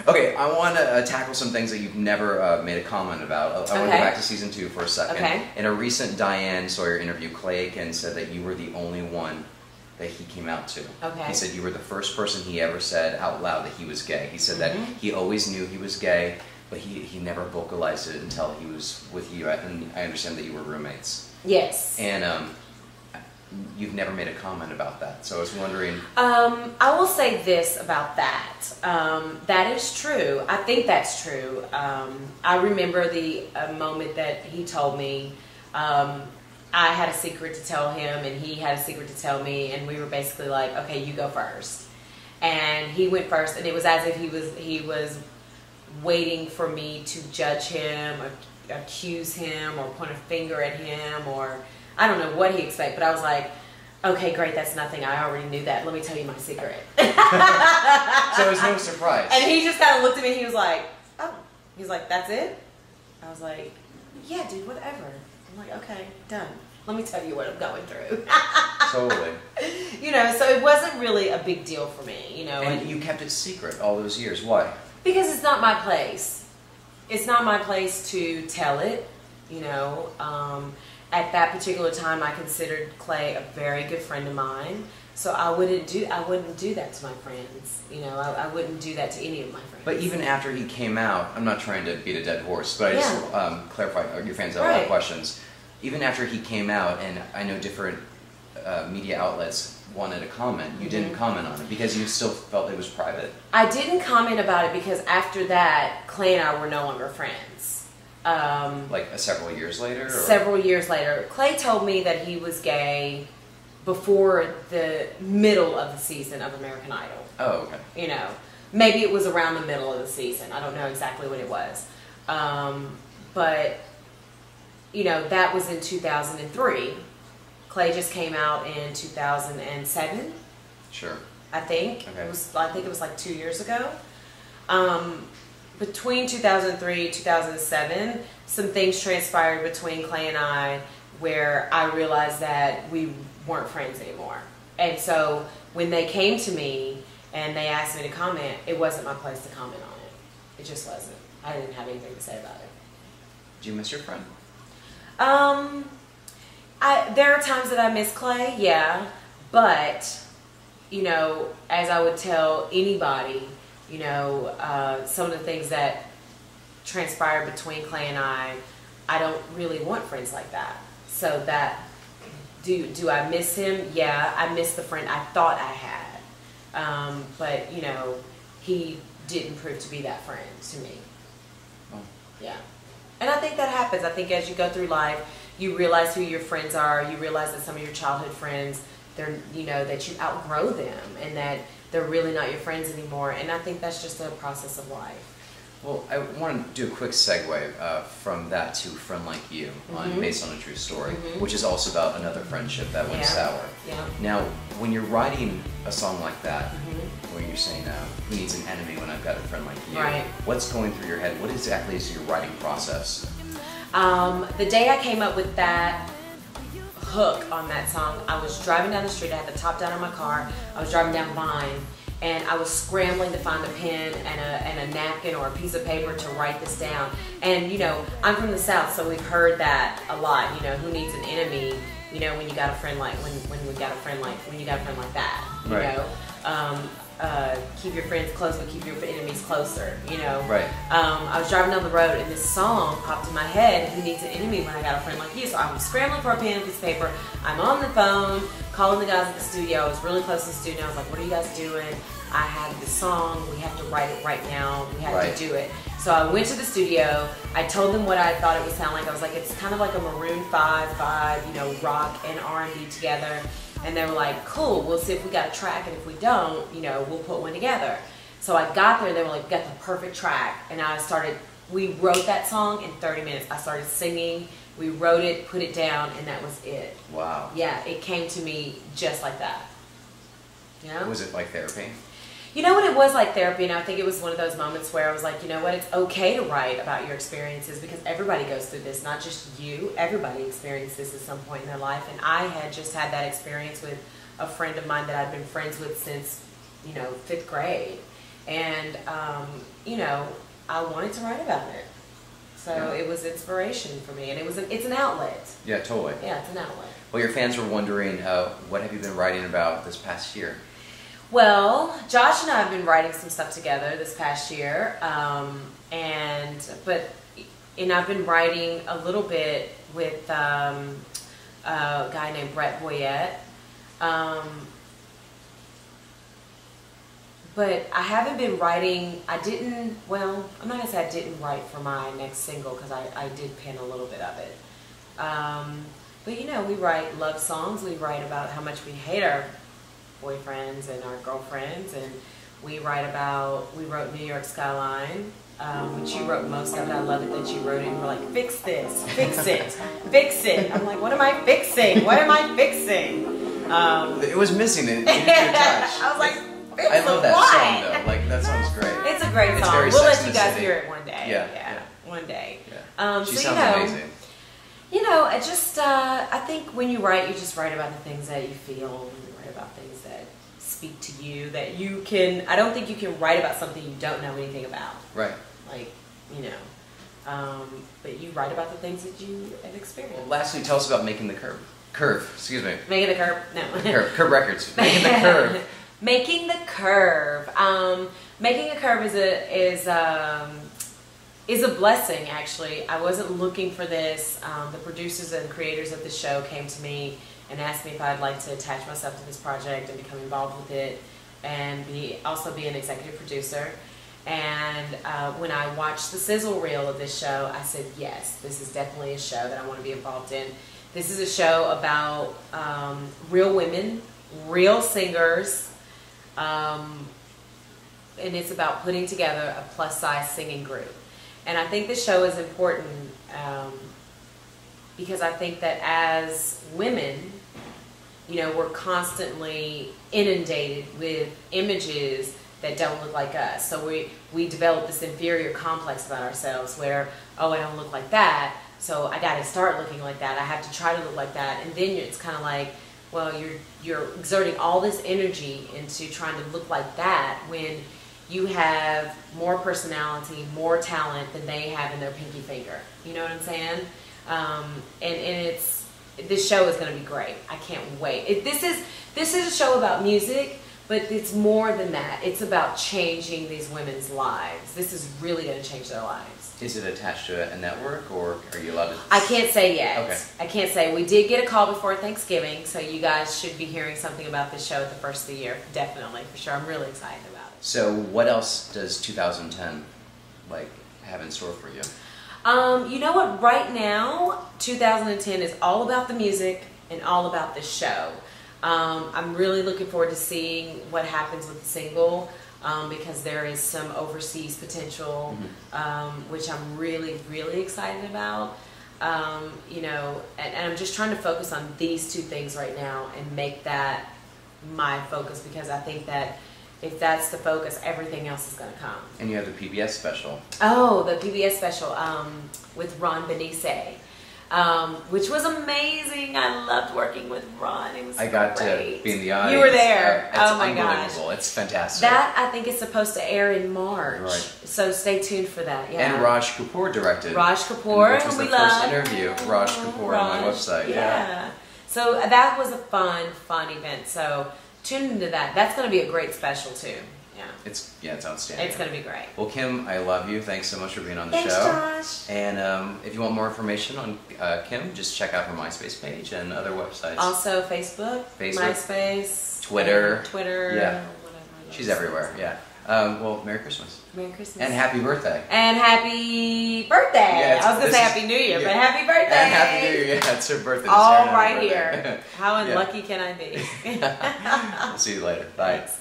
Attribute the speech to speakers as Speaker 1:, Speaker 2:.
Speaker 1: Okay, I want to tackle some things that you've never made a comment about. I want to go back to season 2 for a second.
Speaker 2: Okay.
Speaker 1: In a recent Diane Sawyer interview, Clay Aiken said that you were the only one that he came out to.
Speaker 2: Okay.
Speaker 1: He said you were the first person he ever said out loud that he was gay. He said that he always knew he was gay, but he never vocalized it until he was with you, and I understand that you were roommates.
Speaker 2: Yes.
Speaker 1: And you've never made a comment about that, so I was wondering...
Speaker 2: I will say this about that. That is true. I think that's true. I remember the moment that he told me I had a secret to tell him, and he had a secret to tell me, and we were basically like, okay, you go first. And he went first, and it was as if he was waiting for me to judge him, or accuse him, or point a finger at him, or I don't know what he expected, but I was like, okay, great, that's nothing. I already knew that. Let me tell you my secret.
Speaker 1: So it was no surprise.
Speaker 2: And he just kind of looked at me, and he was like, oh. He's like, that's it? I was like, yeah, dude, whatever. I'm like, okay, done. Let me tell you what I'm going through.
Speaker 1: Totally.
Speaker 2: You know, so it wasn't really a big deal for me, you know.
Speaker 1: And you kept it secret all those years. Why?
Speaker 2: Because it's not my place. It's not my place to tell it, you know. At that particular time, I considered Clay a very good friend of mine. So I wouldn't do that to my friends. You know, I wouldn't do that to any of my friends.
Speaker 1: But even after he came out, I'm not trying to beat a dead horse, but I just clarify, your fans have a lot of questions. Even after he came out, and I know different media outlets wanted to comment, you didn't comment on it because you still felt it was private.
Speaker 2: I didn't comment about it because after that, Clay and I were no longer friends.
Speaker 1: Like several years later? Or?
Speaker 2: Several years later. Clay told me that he was gay before the middle of the season of American Idol.
Speaker 1: Oh, okay.
Speaker 2: You know, maybe it was around the middle of the season. I don't know exactly what it was. But, you know, that was in 2003. Clay just came out in 2007.
Speaker 1: Sure.
Speaker 2: I think.
Speaker 1: Okay.
Speaker 2: I think it was like 2 years ago. Between 2003 and 2007, some things transpired between Clay and I where I realized that we weren't friends anymore. And so when they came to me and they asked me to comment, it wasn't my place to comment on it. It just wasn't. I didn't have anything to say about it.
Speaker 1: Do you miss your friend?
Speaker 2: There are times that I miss Clay, yeah, but, you know, as I would tell anybody, you know, some of the things that transpired between Clay and I don't really want friends like that. So that, do I miss him? Yeah, I miss the friend I thought I had. But, you know, he didn't prove to be that friend to me.
Speaker 1: Oh.
Speaker 2: Yeah. And I think that happens. I think as you go through life, you realize who your friends are. You realize that some of your childhood friends, they're, you know, that you outgrow them and that they're really not your friends anymore. And I think that's just a process of life.
Speaker 1: Well, I want to do a quick segue from that to Friend Like You, based on a true story, which is also about another friendship that went sour.
Speaker 2: Yeah.
Speaker 1: Now, when you're writing a song like that, where you're saying, who needs an enemy when I've got a friend like you,
Speaker 2: right.
Speaker 1: What's going through your head? What exactly is your writing process?
Speaker 2: The day I came up with that hook on that song, I was driving down the street. I had the top down on my car. I was driving down Vine, and I was scrambling to find a pen and a napkin or a piece of paper to write this down. And, you know, I'm from the South, so we've heard that a lot. You know, who needs an enemy? You know, when you got a friend like when you got a friend like that. You
Speaker 1: right.
Speaker 2: know, keep your friends close, but keep your enemies closer. You know.
Speaker 1: Right.
Speaker 2: I was driving down the road, and this song popped in my head. Who needs an enemy when I got a friend like you? So I'm scrambling for a pen and piece of paper. I'm on the phone, calling the guys at the studio. I was really close to the studio. I was like, "What are you guys doing? I have this song. We have to write it right now. We have to do it." So I went to the studio. I told them what I thought it would sound like. I was like, "It's kind of like a Maroon 5, you know, rock and R&B together." And they were like, "Cool, we'll see if we got a track, and if we don't, you know, we'll put one together." So I got there, and they were like, "We got the perfect track." And we wrote that song in 30 minutes. I started singing, we wrote it, put it down, and that was it.
Speaker 1: Wow.
Speaker 2: Yeah, it came to me just like that. Yeah.
Speaker 1: Was it like therapy?
Speaker 2: You know what, it was like therapy, and I think it was one of those moments where I was like, you know what, it's okay to write about your experiences because everybody goes through this, not just you. Everybody experienced this at some point in their life, and I had just had that experience with a friend of mine that I'd been friends with since, you know, 5th grade. and you know, I wanted to write about it. So it was inspiration for me, and it's an outlet.
Speaker 1: Yeah, totally.
Speaker 2: Yeah, it's an outlet.
Speaker 1: Well, your fans were wondering, what have you been writing about this past year?
Speaker 2: Well, Josh and I have been writing some stuff together this past year, and I've been writing a little bit with a guy named Brett Boyette. But I haven't been writing, well, I'm not going to say I didn't write for my next single, because I did pen a little bit of it. But you know, we write love songs, we write about how much we hate our boyfriends and our girlfriends, and we wrote New York Skyline, which you wrote most of it. I love it that you wrote it, and you were like, fix this, fix it, fix it. I'm like, what am I fixing? What am I fixing?
Speaker 1: It was missing, it needed your touch.
Speaker 2: I was like,
Speaker 1: I love that song though. Like, that song's great.
Speaker 2: It's a great song. We'll let you guys hear it one day. Yeah. One day.
Speaker 1: Yeah. She sounds amazing.
Speaker 2: You know, I think when you write, you just write about the things that you feel. You write about things that speak to you. That you can. I don't think you can write about something you don't know anything about.
Speaker 1: Right.
Speaker 2: Like, you know, but you write about the things that you have experienced.
Speaker 1: Well, lastly, tell us about Making the Curve. Excuse me.
Speaker 2: Making the Curve. No.
Speaker 1: Curve Records. Making the Curve.
Speaker 2: Making the Curve. Making a curve is a blessing, actually. I wasn't looking for this. The producers and creators of the show came to me and asked me if I'd like to attach myself to this project and become involved with it, and also be an executive producer. And when I watched the sizzle reel of this show, I said, yes, this is definitely a show that I want to be involved in. This is a show about real women, real singers, and it's about putting together a plus-size singing group. And I think this show is important because I think that as women, you know, we're constantly inundated with images that don't look like us. So we develop this inferior complex about ourselves where, oh, I don't look like that, so I got to start looking like that. I have to try to look like that. And then it's kind of like, well, you're exerting all this energy into trying to look like that when you have more personality, more talent than they have in their pinky finger. You know what I'm saying? And this show is going to be great. I can't wait. This is a show about music, but it's more than that. It's about changing these women's lives. This is really going to change their lives.
Speaker 1: Is it attached to a network, or are you allowed to?
Speaker 2: I can't say yet.
Speaker 1: Okay.
Speaker 2: I can't say. We did get a call before Thanksgiving, so you guys should be hearing something about this show at the first of the year. Definitely, for sure. I'm really excited about it.
Speaker 1: So what else does 2010 have in store for you?
Speaker 2: You know what? Right now, 2010 is all about the music and all about the show. I'm really looking forward to seeing what happens with the single. Because there is some overseas potential, which I'm really, really excited about. You know, and I'm just trying to focus on these two things right now and make that my focus, because I think that if that's the focus, everything else is going to come.
Speaker 1: And you have the PBS special.
Speaker 2: Oh, the PBS special with Ron Benisse. Which was amazing. I loved working with Ron. It was
Speaker 1: I got
Speaker 2: great.
Speaker 1: to be in the audience.
Speaker 2: You were there.
Speaker 1: Oh
Speaker 2: my gosh.
Speaker 1: It's fantastic.
Speaker 2: That, I think, is supposed to air in March.
Speaker 1: Right.
Speaker 2: So stay tuned for that. Yeah.
Speaker 1: And Raj Kapoor directed.
Speaker 2: Raj Kapoor.
Speaker 1: Which was the first interview of Raj Kapoor on my website.
Speaker 2: Yeah. So that was a fun event. So tune into that. That's going to be a great special too. Yeah.
Speaker 1: It's outstanding.
Speaker 2: It's going to be great.
Speaker 1: Well, Kim, I love you. Thanks so much for being on the
Speaker 2: Thanks,
Speaker 1: show.
Speaker 2: Josh.
Speaker 1: And if you want more information on Kim, just check out her MySpace page and other websites.
Speaker 2: Also Facebook, MySpace,
Speaker 1: Twitter.
Speaker 2: Yeah.
Speaker 1: Whatever. She's everywhere. Yeah. Well, Merry Christmas.
Speaker 2: Merry Christmas.
Speaker 1: And happy birthday.
Speaker 2: And happy birthday.
Speaker 1: Yeah,
Speaker 2: I was going to say Happy New Year, but happy birthday.
Speaker 1: And happy New Year. Yeah, it's her birthday.
Speaker 2: All right here. How unlucky can I be?
Speaker 1: We'll see you later. Bye.
Speaker 2: Thanks.